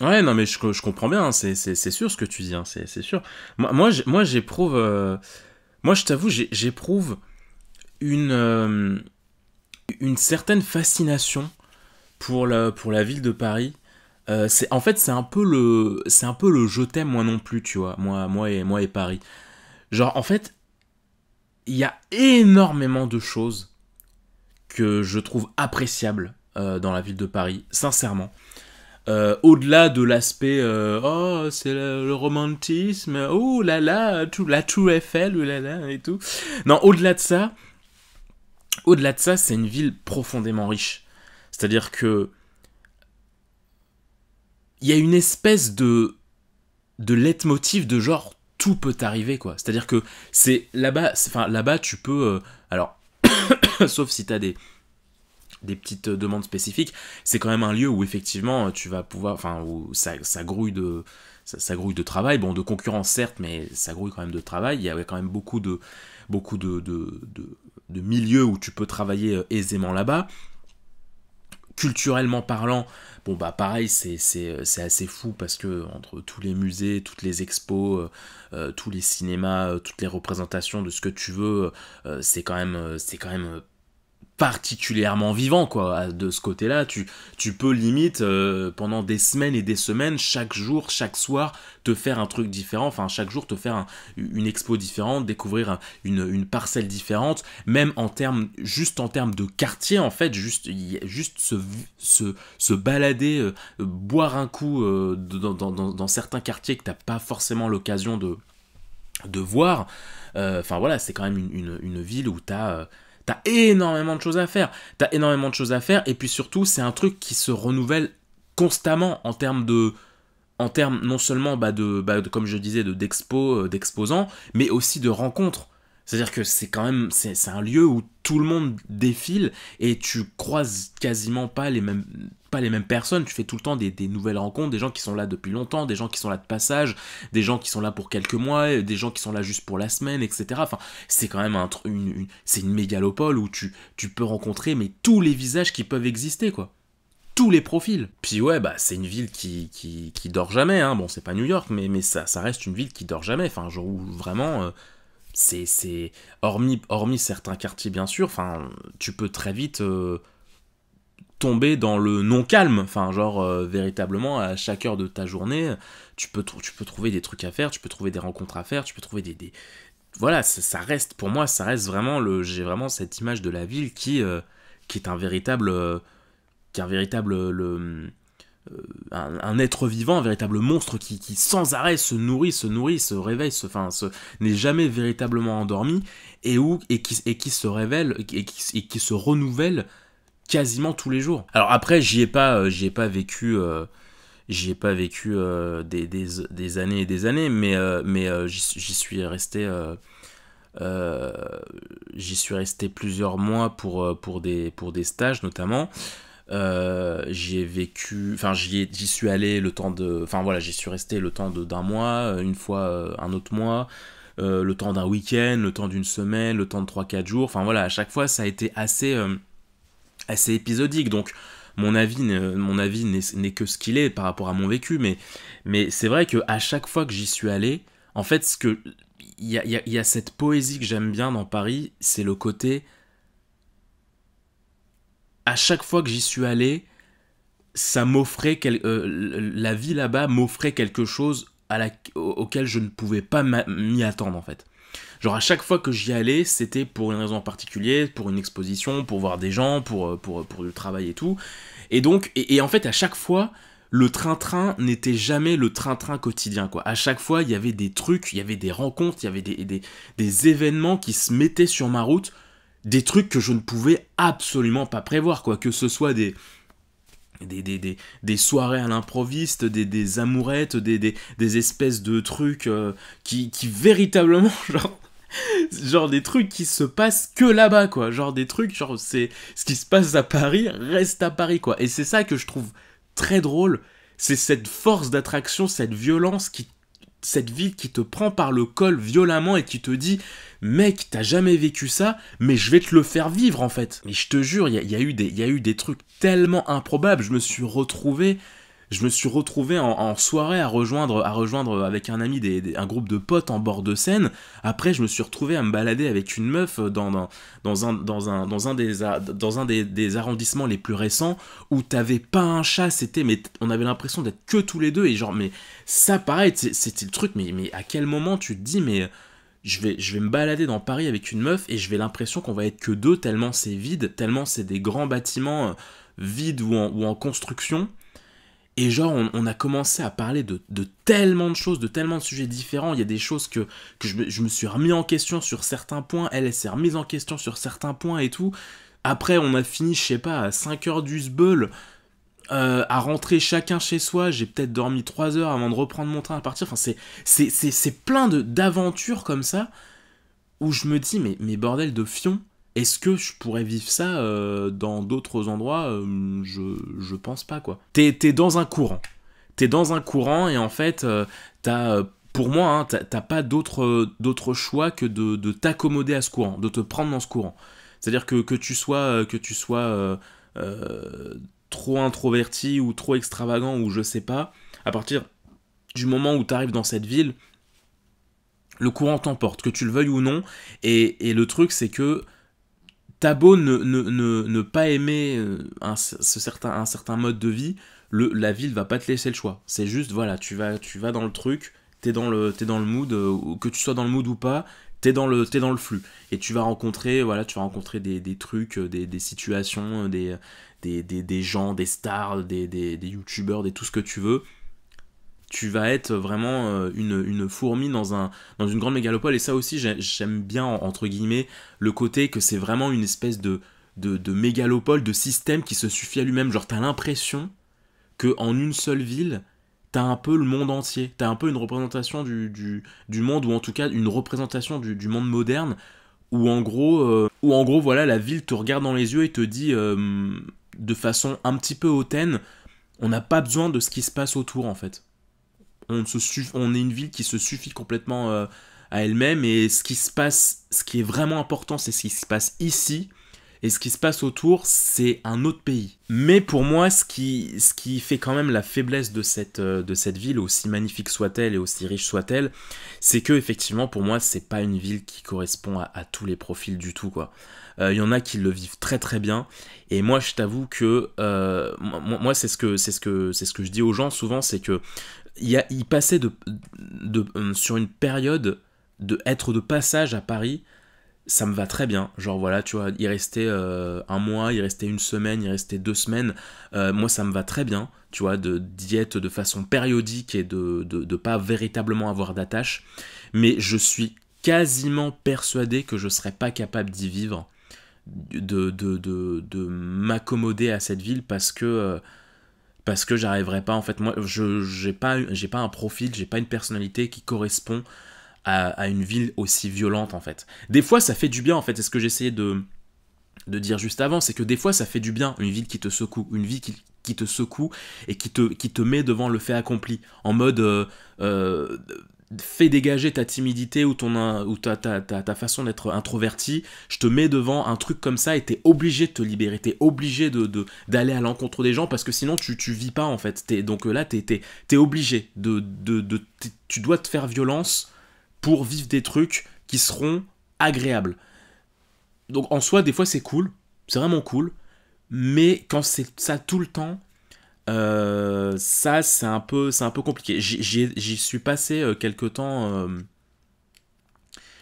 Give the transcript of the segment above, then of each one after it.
Ouais, non, mais je comprends bien, hein, c'est sûr ce que tu dis, hein, c'est sûr. Moi, j'éprouve, moi, je t'avoue, j'éprouve une, euh, une certaine fascination pour la ville de Paris. En fait, c'est un peu le je t'aime moi non plus, tu vois, moi et Paris. Genre, en fait, il y a énormément de choses que je trouve appréciables dans la ville de Paris, sincèrement. Au-delà de l'aspect oh c'est le romantisme, oh là là, tout, la Tour Eiffel, oh là là et tout. Non, au-delà de ça, c'est une ville profondément riche. C'est-à-dire que il y a une espèce de leitmotiv de genre tout peut arriver quoi. C'est-à-dire que c'est là-bas, enfin là-bas tu peux alors sauf si t'as des petites demandes spécifiques, c'est quand même un lieu où effectivement tu vas pouvoir, enfin où ça grouille de ça grouille de travail, bon de concurrence certes, mais ça grouille quand même de travail. Il y a quand même beaucoup de milieux où tu peux travailler aisément là-bas. Culturellement parlant, bon bah pareil, c'est assez fou parce que entre tous les musées, toutes les expos, tous les cinémas, toutes les représentations de ce que tu veux, c'est quand même particulièrement vivant quoi de ce côté-là. Tu peux limite pendant des semaines et des semaines chaque jour chaque soir te faire un truc différent, enfin chaque jour te faire une expo différente, découvrir une parcelle différente, même en termes juste en termes de quartier en fait, juste se balader, boire un coup dans certains quartiers que t'as pas forcément l'occasion de voir. Enfin voilà, c'est quand même une ville où t'as énormément de choses à faire. T'as énormément de choses à faire, et puis surtout, c'est un truc qui se renouvelle constamment en termes non seulement comme je disais, d'exposants, mais aussi de rencontres. C'est-à-dire que c'est quand même, c'est un lieu où tout le monde défile et tu croises quasiment pas les mêmes personnes. Tu fais tout le temps des nouvelles rencontres, des gens qui sont là depuis longtemps, des gens qui sont là de passage, des gens qui sont là pour quelques mois, des gens qui sont là juste pour la semaine, etc. Enfin, c'est quand même c'est une mégalopole où tu peux rencontrer mais tous les visages qui peuvent exister, quoi, tous les profils. Puis ouais, bah c'est une ville qui dort jamais, hein. Bon, c'est pas New York, mais ça reste une ville qui dort jamais. Enfin, genre où vraiment, c'est hormis certains quartiers bien sûr. Enfin, tu peux très vite tomber dans le non calme. Enfin, genre véritablement à chaque heure de ta journée, tu peux trouver des trucs à faire, tu peux trouver des rencontres à faire, tu peux trouver voilà, ça reste pour moi, ça reste vraiment j'ai vraiment cette image de la ville qui est un véritable un être vivant, un véritable monstre qui sans arrêt se nourrit, se réveille, n'est jamais véritablement endormi et qui se révèle et qui se renouvelle quasiment tous les jours. Alors après, j'y ai pas vécu des années et des années, mais euh, j'y suis resté plusieurs mois pour des stages notamment. J'y ai vécu, enfin j'y suis allé le temps de, enfin voilà, j'y suis resté le temps d'un mois, une fois un autre mois, le temps d'un week-end, le temps d'une semaine, le temps de 3 4 jours, enfin voilà, à chaque fois ça a été assez épisodique, donc mon avis n'est que ce qu'il est par rapport à mon vécu, mais c'est vrai que à chaque fois que j'y suis allé, en fait, il y a cette poésie que j'aime bien dans Paris, c'est le côté, à chaque fois que j'y suis allé, la vie là-bas m'offrait quelque chose auquel je ne pouvais pas m'y attendre en fait. Genre à chaque fois que j'y allais, c'était pour une raison en particulier, pour une exposition, pour voir des gens, pour le travail et tout. Et donc, et en fait, à chaque fois, le train-train n'était jamais le train-train quotidien, quoi. À chaque fois, il y avait des trucs, il y avait des rencontres, il y avait des événements qui se mettaient sur ma route, des trucs que je ne pouvais absolument pas prévoir, quoi. Que ce soit des soirées à l'improviste, des amourettes, des espèces de trucs qui véritablement, genre des trucs qui se passent que là-bas, quoi. Genre des trucs, genre c'est ce qui se passe à Paris reste à Paris, quoi. Et c'est ça que je trouve très drôle, c'est cette force d'attraction, cette violence cette ville qui te prend par le col violemment et qui te dit mec t'as jamais vécu ça mais je vais te le faire vivre en fait. Mais je te jure il y a eu des trucs tellement improbables, je me suis retrouvé Je me suis retrouvé en soirée à rejoindre avec un ami un groupe de potes en bord de Seine. Après, je me suis retrouvé à me balader avec une meuf dans un des arrondissements les plus récents où t'avais pas un chat, mais on avait l'impression d'être que tous les deux. Et genre, mais ça, pareil, c'était le truc, mais à quel moment tu te dis, mais je vais me balader dans Paris avec une meuf et je vais l'impression qu'on va être que deux, tellement c'est vide, tellement c'est des grands bâtiments vides ou en construction. Et genre, on a commencé à parler de tellement de choses, de tellement de sujets différents. Il y a des choses que je me suis remis en question sur certains points. Elle s'est remise en question sur certains points et tout. Après, on a fini, je sais pas, à 5 heures du sbeul, à rentrer chacun chez soi. J'ai peut-être dormi 3 heures avant de reprendre mon train à partir. Enfin, c'est plein d'aventures comme ça où je me dis, mais bordel de fion. Est-ce que je pourrais vivre ça dans d'autres endroits je pense pas, quoi. T'es dans un courant. T'es dans un courant et en fait, pour moi, hein, t'as pas d'autre choix que de t'accommoder à ce courant, de te prendre dans ce courant. C'est-à-dire que tu sois, trop introverti ou trop extravagant ou je sais pas, à partir du moment où t'arrives dans cette ville, le courant t'emporte, que tu le veuilles ou non. Et le truc, c'est que t'as beau ne pas aimer un certain mode de vie, la ville va pas te laisser le choix. C'est juste, voilà, tu vas dans le truc, t'es dans le mood, que tu sois dans le mood ou pas, t'es dans le flux. Et tu vas rencontrer, voilà, des trucs, des situations, des gens, des stars, des youtubeurs, tout ce que tu veux. Tu vas être vraiment une fourmi dans une grande mégalopole. Et ça aussi, j'aime bien, entre guillemets, le côté que c'est vraiment une espèce de mégalopole, de système qui se suffit à lui-même. Genre, t'as l'impression qu'en une seule ville, t'as un peu le monde entier. T'as un peu une représentation du monde, ou en tout cas une représentation du monde moderne, où en gros, voilà, la ville te regarde dans les yeux et te dit, de façon un petit peu hautaine, on n'a pas besoin de ce qui se passe autour, en fait. On est une ville qui se suffit complètement à elle-même, et ce qui est vraiment important, c'est ce qui se passe ici, et ce qui se passe autour, c'est un autre pays. Mais pour moi, ce qui fait quand même la faiblesse de cette ville, aussi magnifique soit-elle et aussi riche soit-elle, c'est que effectivement, pour moi, c'est pas une ville qui correspond à tous les profils du tout, quoi. Y en a qui le vivent très très bien, et moi je t'avoue que moi c'est ce que je dis aux gens souvent, c'est que il passait sur une période être de passage à Paris, ça me va très bien. Genre voilà, tu vois, il restait un mois, il restait une semaine, il restait 2 semaines. Moi, ça me va très bien, tu vois, d'y être de façon périodique et de pas véritablement avoir d'attache. Mais je suis quasiment persuadé que je serais pas capable d'y vivre, de m'accommoder à cette ville parce que j'arriverai pas, en fait. Moi, j'ai pas un profil, j'ai pas une personnalité qui correspond à une ville aussi violente, en fait. Des fois ça fait du bien, en fait, c'est ce que j'essayais de dire juste avant, c'est que des fois ça fait du bien, une ville qui te secoue, une ville qui te secoue et qui te met devant le fait accompli, en mode fais dégager ta timidité ou ta façon d'être introverti, je te mets devant un truc comme ça et t'es obligé de te libérer, t'es obligé d'aller à l'encontre des gens, parce que sinon tu vis pas, en fait. Donc là t'es obligé tu dois te faire violence pour vivre des trucs qui seront agréables. Donc en soi, des fois c'est cool, c'est vraiment cool, mais quand c'est ça tout le temps, ça c'est un peu compliqué. J'y suis passé quelques temps.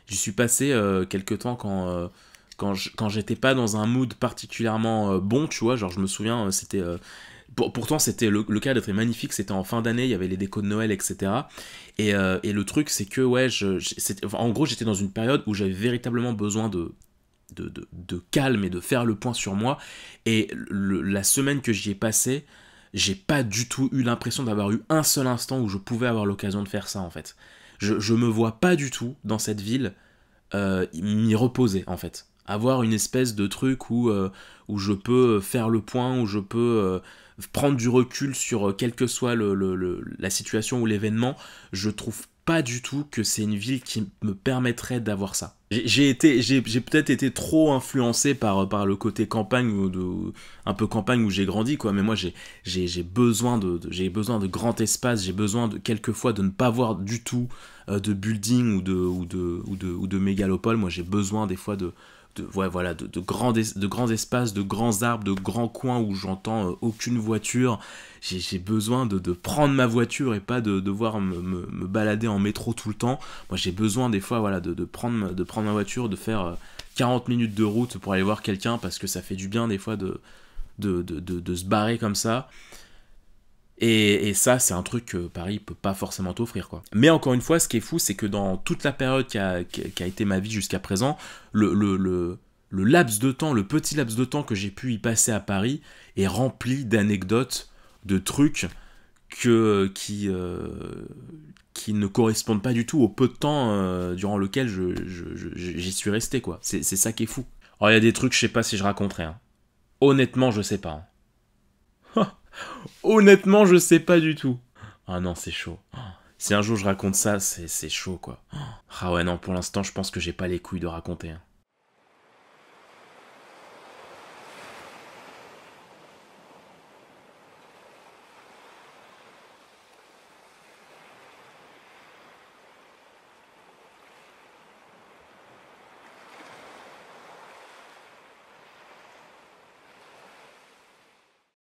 J'y suis passé quelques temps quand j'étais pas dans un mood particulièrement bon, tu vois. Genre je me souviens, c'était pourtant c'était le cadre était magnifique, c'était en fin d'année, il y avait les décos de Noël, etc. Et le truc c'est que ouais, en gros j'étais dans une période où j'avais véritablement besoin de calme et de faire le point sur moi. Et la semaine que j'y ai passée, j'ai pas du tout eu l'impression d'avoir eu un seul instant où je pouvais avoir l'occasion de faire ça, en fait. Je me vois pas du tout dans cette ville m'y reposer, en fait. Avoir une espèce de truc où je peux faire le point, où je peux prendre du recul sur quelle que soit la situation ou l'événement. Je trouve pas du tout que c'est une ville qui me permettrait d'avoir ça. J'ai peut-être été trop influencé par le côté campagne, un peu campagne où j'ai grandi, quoi. Mais moi, j'ai besoin j'ai besoin de grand espace, j'ai besoin quelquefois de ne pas voir du tout de building ou de mégalopole. Moi, j'ai besoin des fois ouais, voilà, de grands espaces, de grands arbres, de grands coins où j'entends aucune voiture. J'ai besoin de prendre ma voiture et pas de devoir me balader en métro tout le temps. Moi, j'ai besoin des fois, voilà, de prendre ma voiture, de faire 40 minutes de route pour aller voir quelqu'un, parce que ça fait du bien des fois de se barrer comme ça. Et ça, c'est un truc que Paris peut pas forcément t'offrir, quoi. Mais encore une fois, ce qui est fou, c'est que dans toute la période qui a été ma vie jusqu'à présent, le laps de temps, le petit laps de temps que j'ai pu y passer à Paris est rempli d'anecdotes, de trucs qui ne correspondent pas du tout au peu de temps durant lequel j'y suis resté, quoi. C'est ça qui est fou. Alors, il y a des trucs, je sais pas si je raconterai, hein. Honnêtement, je sais pas, hein. Honnêtement, je sais pas du tout. Ah non, c'est chaud. Si un jour je raconte ça, c'est chaud, quoi. Ah ouais, non, pour l'instant, je pense que j'ai pas les couilles de raconter, hein.